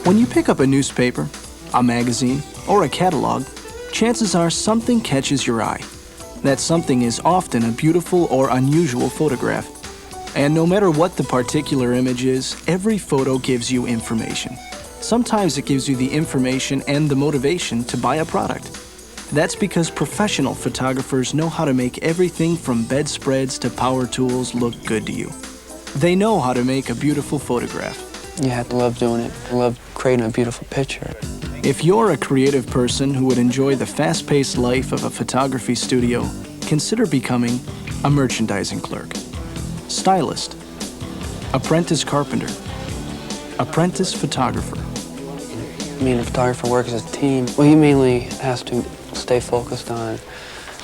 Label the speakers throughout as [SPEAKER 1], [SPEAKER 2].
[SPEAKER 1] When you pick up a newspaper, a magazine, or a catalog, chances are something catches your eye. That something is often a beautiful or unusual photograph. And no matter what the particular image is, every photo gives you information. Sometimes it gives you the information and the motivation to buy a product. That's because professional photographers know how to make everything from bedspreads to power tools look good to you. They know how to make a beautiful photograph.
[SPEAKER 2] You have to love doing it. I love creating a beautiful picture.
[SPEAKER 1] If you're a creative person who would enjoy the fast-paced life of a photography studio, consider becoming a merchandising clerk, stylist, apprentice carpenter, apprentice photographer.
[SPEAKER 2] I mean, a photographer works as a team. Well, he mainly has to stay focused on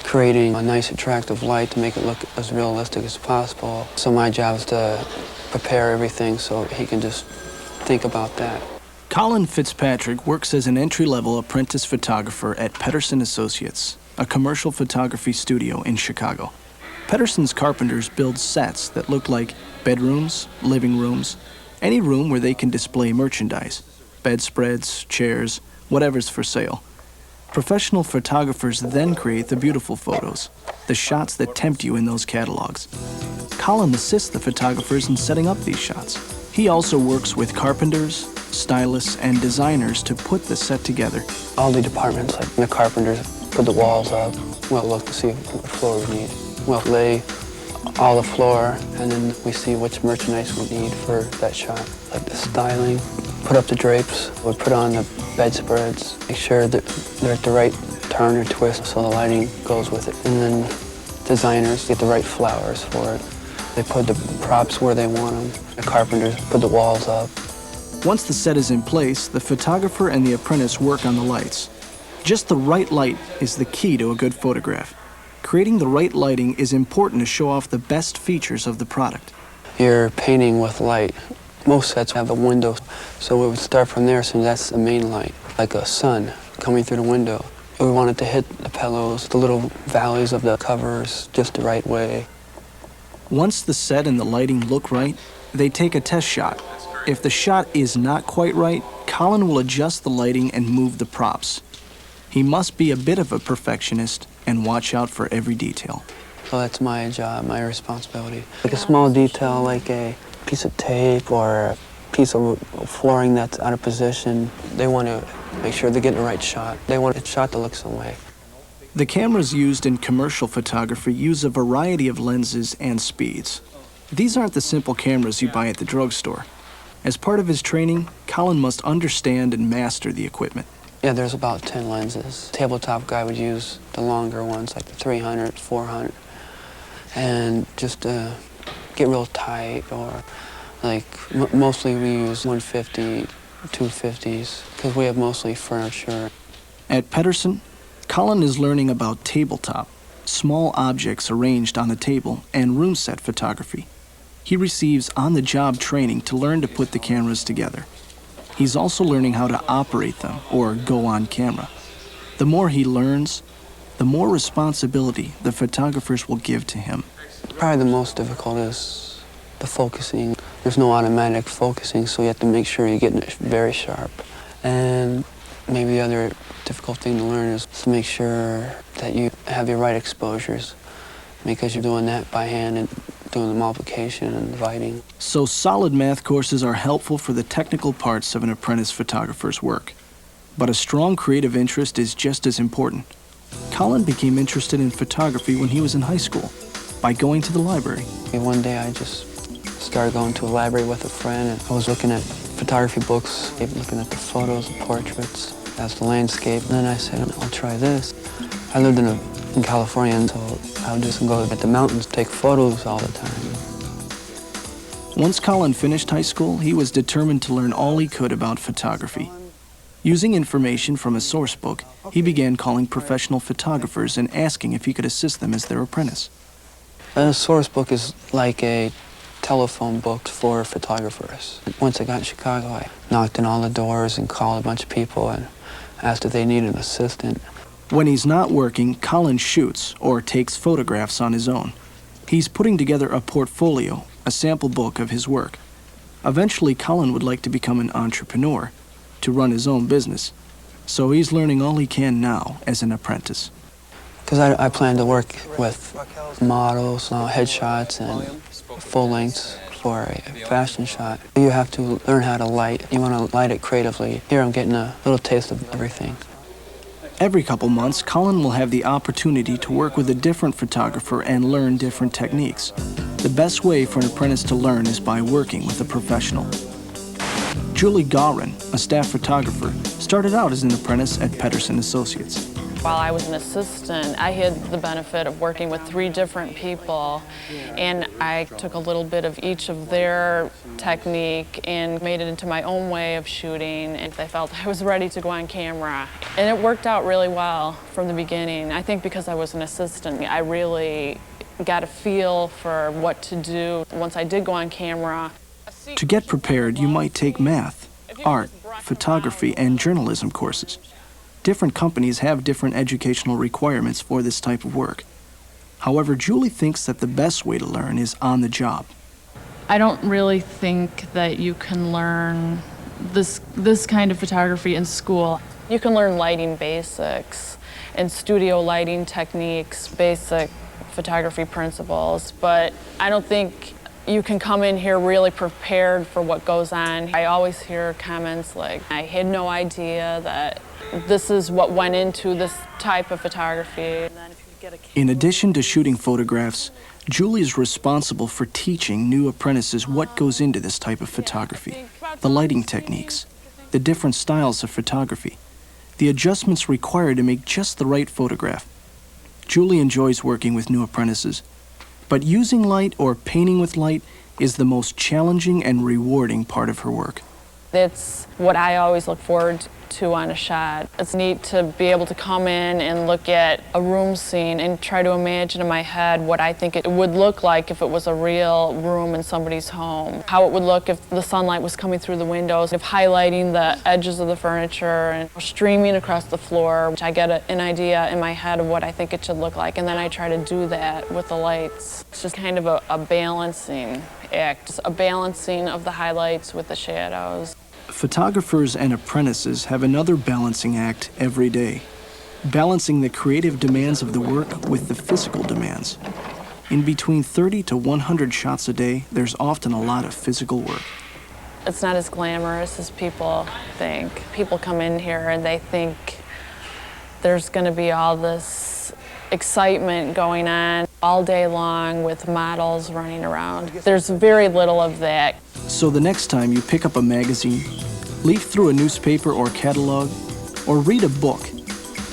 [SPEAKER 2] creating a nice, attractive light to make it look as realistic as possible. So my job is to prepare everything so he can just think about that.
[SPEAKER 1] Colin Fitzpatrick works as an entry-level apprentice photographer at Pedersen Associates, a commercial photography studio in Chicago. Pedersen's carpenters build sets that look like bedrooms, living rooms, any room where they can display merchandise, bedspreads, chairs, whatever's for sale. Professional photographers then create the beautiful photos, the shots that tempt you in those catalogs. Colin assists the photographers in setting up these shots. He also works with carpenters, stylists, and designers to put the set together.
[SPEAKER 2] All the departments, like the carpenters, put the walls up. We'll look to see what floor we need. We'll lay all the floor, and then we see which merchandise we need for that shot, like the styling. Put up the drapes. We put on the bedspreads. Make sure that they're at the right turn or twist so the lighting goes with it. And then designers get the right flowers for it. They put the props where they want them. The carpenters put the walls up.
[SPEAKER 1] Once the set is in place, the photographer and the apprentice work on the lights. Just the right light is the key to a good photograph. Creating the right lighting is important to show off the best features of the product.
[SPEAKER 2] You're painting with light. Most sets have a window, so we would start from there, so that's the main light, like a sun coming through the window. We wanted to hit the pillows, the little valleys of the covers, just the right way.
[SPEAKER 1] Once the set and the lighting look right, they take a test shot. If the shot is not quite right, Colin will adjust the lighting and move the props. He must be a bit of a perfectionist and watch out for every detail.
[SPEAKER 2] So that's my job, my responsibility. Like a small detail, like a piece of tape or a piece of flooring that's out of position, they want to make sure they're getting the right shot. They want a shot to look some way.
[SPEAKER 1] The cameras used in commercial photography use a variety of lenses and speeds. These aren't the simple cameras you buy at the drugstore. As part of his training, Colin must understand and master the equipment.
[SPEAKER 2] Yeah, there's about 10 lenses. Tabletop guy would use the longer ones, like the 300, 400, and just get real tight, or like mostly we use 150, 250s, because we have mostly furniture.
[SPEAKER 1] At Pedersen, Colin is learning about tabletop, small objects arranged on a table, and room set photography. He receives on-the-job training to learn to put the cameras together. He's also learning how to operate them, or go on camera. The more he learns, the more responsibility the photographers will give to him.
[SPEAKER 2] Probably the most difficult is the focusing. There's no automatic focusing, so you have to make sure you're getting it very sharp. And maybe the other difficult thing to learn is to make sure that you have your right exposures, because you're doing that by hand and doing the multiplication and dividing.
[SPEAKER 1] So solid math courses are helpful for the technical parts of an apprentice photographer's work. But a strong creative interest is just as important. Colin became interested in photography when he was in high school, by going to the library.
[SPEAKER 2] One day I just started going to a library with a friend, and I was looking at photography books, looking at the photos, the portraits, as the landscape. And then I said, I'll try this. I lived in California, so I would just go at the mountains, take photos all the time.
[SPEAKER 1] Once Colin finished high school, he was determined to learn all he could about photography. Using information from a source book, he began calling professional photographers and asking if he could assist them as their apprentice.
[SPEAKER 2] A source book is like a telephone book for photographers. Once I got in Chicago, I knocked on all the doors and called a bunch of people and asked if they needed an assistant.
[SPEAKER 1] When he's not working, Colin shoots or takes photographs on his own. He's putting together a portfolio, a sample book of his work. Eventually, Colin would like to become an entrepreneur, to run his own business, so he's learning all he can now as an apprentice.
[SPEAKER 2] Because I plan to work with models, headshots, and full lengths for a fashion shot. You have to learn how to light. You want to light it creatively. Here I'm getting a little taste of everything.
[SPEAKER 1] Every couple months, Colin will have the opportunity to work with a different photographer and learn different techniques. The best way for an apprentice to learn is by working with a professional. Julie Garin, a staff photographer, started out as an apprentice at Pedersen Associates.
[SPEAKER 3] While I was an assistant, I had the benefit of working with 3 different people, and I took a little bit of each of their technique and made it into my own way of shooting, and I felt I was ready to go on camera. And it worked out really well from the beginning. I think because I was an assistant, I really got a feel for what to do once I did go on camera.
[SPEAKER 1] To get prepared, you might take math, art, photography, and journalism courses. Different companies have different educational requirements for this type of work. However, Julie thinks that the best way to learn is on the job.
[SPEAKER 3] I don't really think that you can learn this kind of photography in school. You can learn lighting basics and studio lighting techniques, basic photography principles, but I don't think you can come in here really prepared for what goes on. I always hear comments like, I had no idea that this is what went into this type of photography.
[SPEAKER 1] In addition to shooting photographs, Julie is responsible for teaching new apprentices what goes into this type of photography, the lighting techniques, the different styles of photography, the adjustments required to make just the right photograph. Julie enjoys working with new apprentices, but using light or painting with light is the most challenging and rewarding part of her work.
[SPEAKER 3] It's what I always look forward to on a shot. It's neat to be able to come in and look at a room scene and try to imagine in my head what I think it would look like if it was a real room in somebody's home. How it would look if the sunlight was coming through the windows, if highlighting the edges of the furniture and streaming across the floor. I get an idea in my head of what I think it should look like, and then I try to do that with the lights. It's just kind of a balancing act, a balancing of the highlights with the shadows.
[SPEAKER 1] Photographers and apprentices have another balancing act every day, balancing the creative demands of the work with the physical demands. In between 30 to 100 shots a day, there's often a lot of physical work.
[SPEAKER 3] It's not as glamorous as people think. People come in here and they think there's going to be all this excitement going on all day long with models running around. There's very little of that.
[SPEAKER 1] So the next time you pick up a magazine, leaf through a newspaper or catalog, or read a book,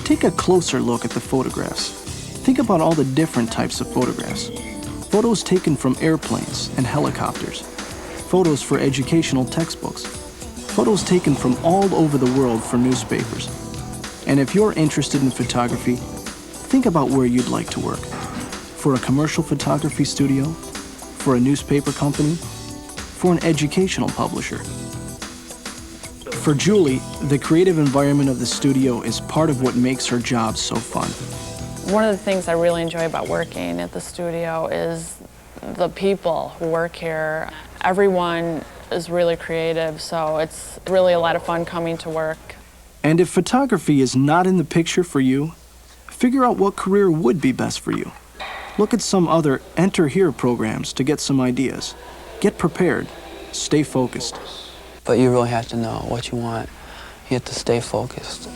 [SPEAKER 1] take a closer look at the photographs. Think about all the different types of photographs. Photos taken from airplanes and helicopters, photos for educational textbooks, photos taken from all over the world for newspapers. And if you're interested in photography, think about where you'd like to work. For a commercial photography studio, for a newspaper company, for an educational publisher. For Julie, the creative environment of the studio is part of what makes her job so fun.
[SPEAKER 3] One of the things I really enjoy about working at the studio is the people who work here. Everyone is really creative, so it's really a lot of fun coming to work.
[SPEAKER 1] And if photography is not in the picture for you, figure out what career would be best for you. Look at some other Enter Here programs to get some ideas. Get prepared. Stay focused.
[SPEAKER 2] But you really have to know what you want. You have to stay focused.